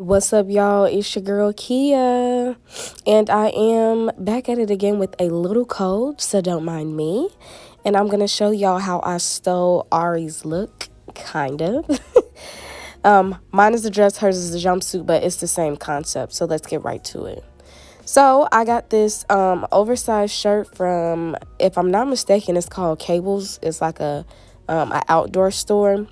What's up, y'all? It's your girl Kia, and I am back at it again with a little cold, so don't mind me. And I'm gonna show y'all how I stole Ari's look, kind of. Mine is a dress, hers is a jumpsuit, but it's the same concept, so let's get right to it. So I got this oversized shirt from, if I'm not mistaken, it's called Cables. It's like a outdoor store.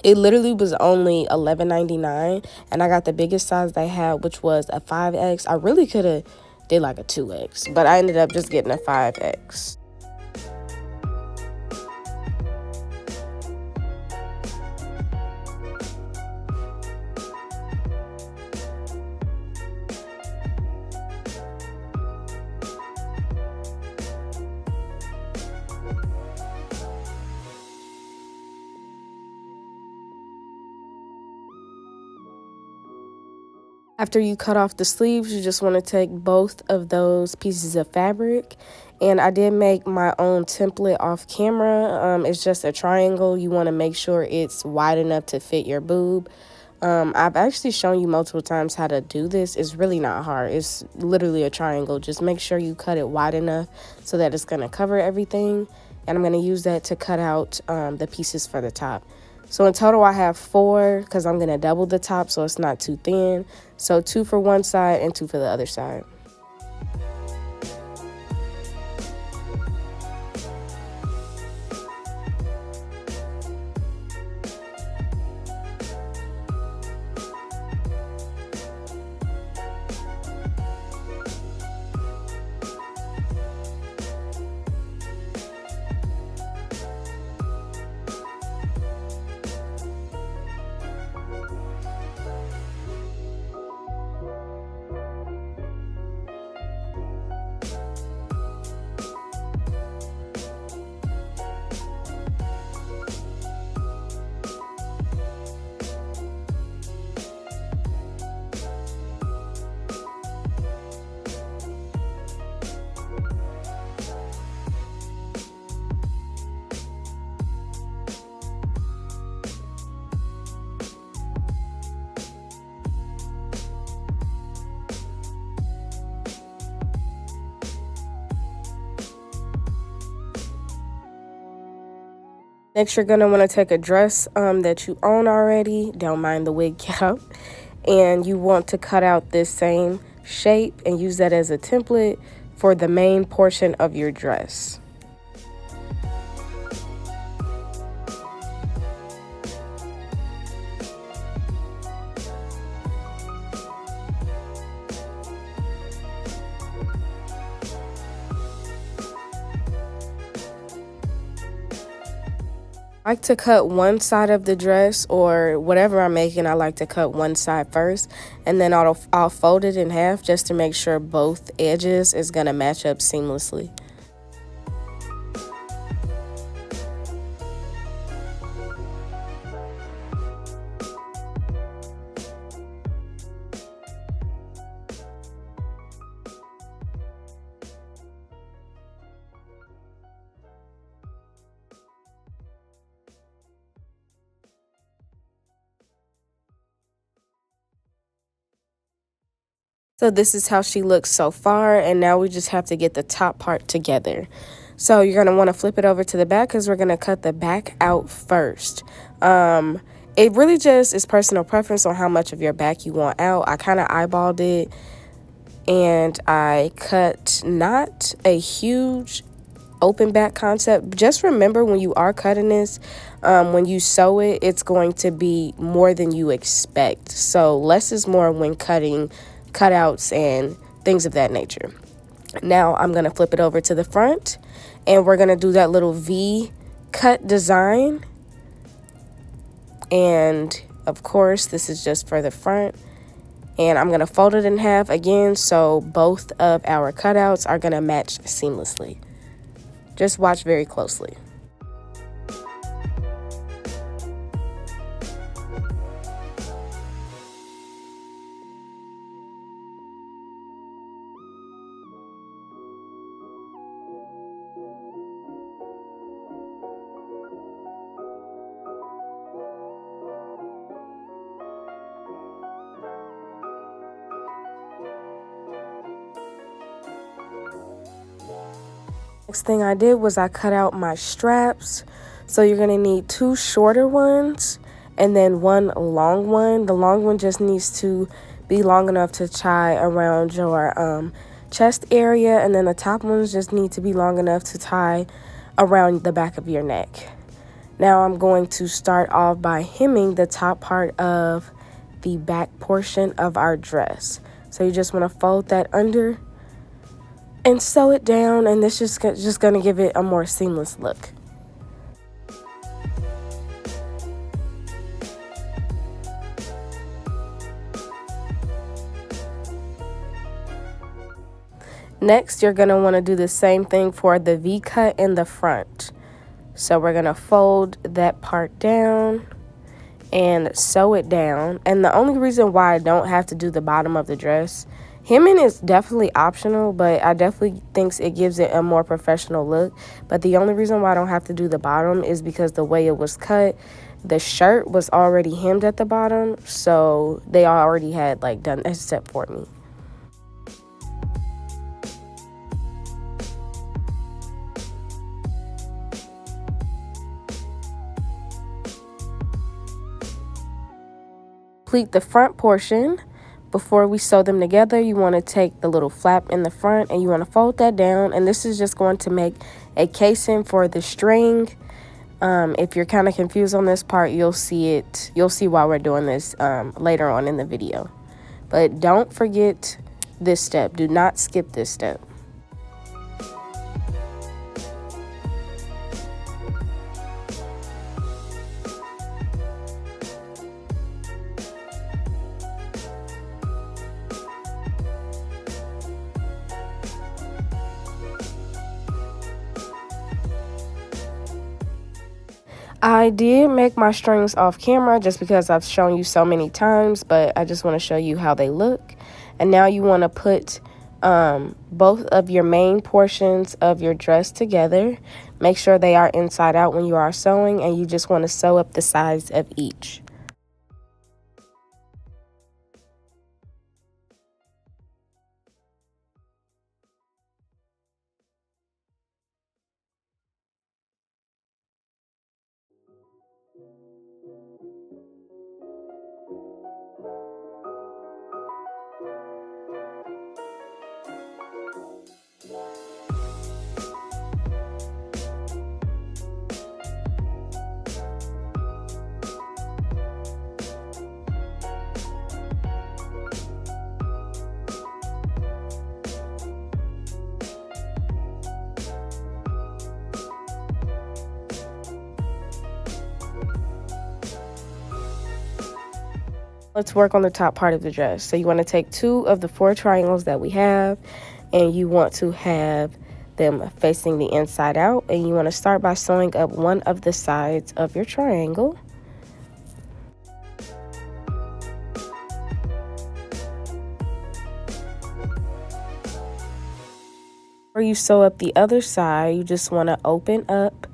It literally was only $11.99, and I got the biggest size they had, which was a 5X. I really could have did like a 2X, but I ended up just getting a 5X. After you cut off the sleeves, you just want to take both of those pieces of fabric. And I did make my own template off camera. It's just a triangle. You want to make sure it's wide enough to fit your boob. I've actually shown you multiple times how to do this. It's really not hard. It's literally a triangle. Just make sure you cut it wide enough so that it's going to cover everything. And I'm going to use that to cut out the pieces for the top. So in total, I have 4 because I'm going to double the top so it's not too thin. So 2 for one side and 2 for the other side. Next, you're going to want to take a dress that you own already. Don't mind the wig cap. And you want to cut out this same shape and use that as a template for the main portion of your dress. I like to cut one side of the dress, or whatever I'm making, I like to cut one side first, and then I'll fold it in half just to make sure both edges is going to match up seamlessly. So this is how she looks so far, and now we just have to get the top part together. So you're going to want to flip it over to the back because we're going to cut the back out first. It really just is personal preference on how much of your back you want out. I kind of eyeballed it, and I cut not a huge open back concept. Just remember, when you are cutting this, when you sew it, it's going to be more than you expect. So less is more when cutting cutouts and things of that nature. Now I'm going to flip it over to the front, and we're going to do that little V cut design. And of course, this is just for the front. And I'm going to fold it in half again so both of our cutouts are going to match seamlessly. Just watch very closely. next thing I did was I cut out my straps. So you're going to need 2 shorter ones and then 1 long one. The long one just needs to be long enough to tie around your chest area, and then the top ones just need to be long enough to tie around the back of your neck. Now I'm going to start off by hemming the top part of the back portion of our dress. So you just want to fold that under and sew it down, and this is just going to give it a more seamless look. Next, you're going to want to do the same thing for the V-cut in the front. So we're going to fold that part down and sew it down. And the only reason why I don't have to do the bottom of the dress, hemming is definitely optional, but I definitely think it gives it a more professional look. But the only reason why I don't have to do the bottom is because the way it was cut, the shirt was already hemmed at the bottom, so they already had like done that step for me. Complete the front portion. Before we sew them together, you want to take the little flap in the front and you want to fold that down, and this is just going to make a casing for the string. If you're kind of confused on this part, you'll see why we're doing this later on in the video. But don't forget this step. Do not skip this step. I did make my strings off camera just because I've shown you so many times, but I just want to show you how they look. And now you want to put both of your main portions of your dress together. Make sure they are inside out when you are sewing, and you just want to sew up the sides of each. Let's work on the top part of the dress. So you want to take 2 of the 4 triangles that we have, and you want to have them facing the inside out, and you want to start by sewing up one of the sides of your triangle. Before you sew up the other side, you just want to open up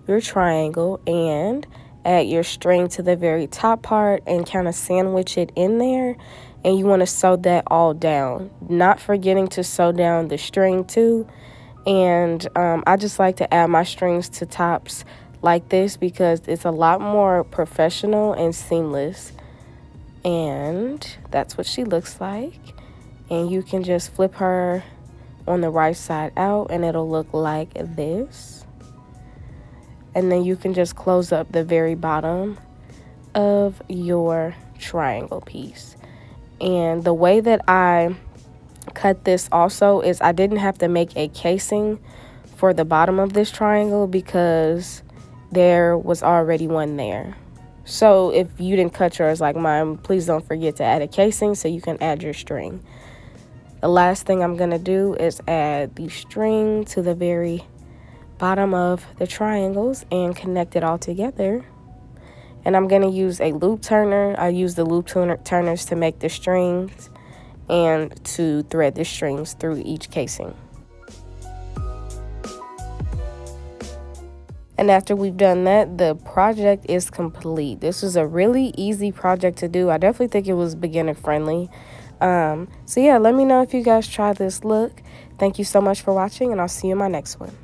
your triangle and add your string to the very top part and kind of sandwich it in there, and you want to sew that all down, not forgetting to sew down the string too. And I just like to add my strings to tops like this because it's a lot more professional and seamless. And that's what she looks like, and you can just flip her on the right side out and it'll look like this. And then you can just close up the very bottom of your triangle piece. And the way that I cut this also is I didn't have to make a casing for the bottom of this triangle because there was already one there. So if you didn't cut yours like mine, please don't forget to add a casing so you can add your string. The last thing I'm going to do is add the string to the very bottom of the triangles and connect it all together. And I'm going to use a loop turner. I use the loop turners to make the strings and to thread the strings through each casing. And after we've done that, the project is complete. This was a really easy project to do. I definitely think it was beginner friendly. So yeah, let me know if you guys try this look. Thank you so much for watching, and I'll see you in my next one.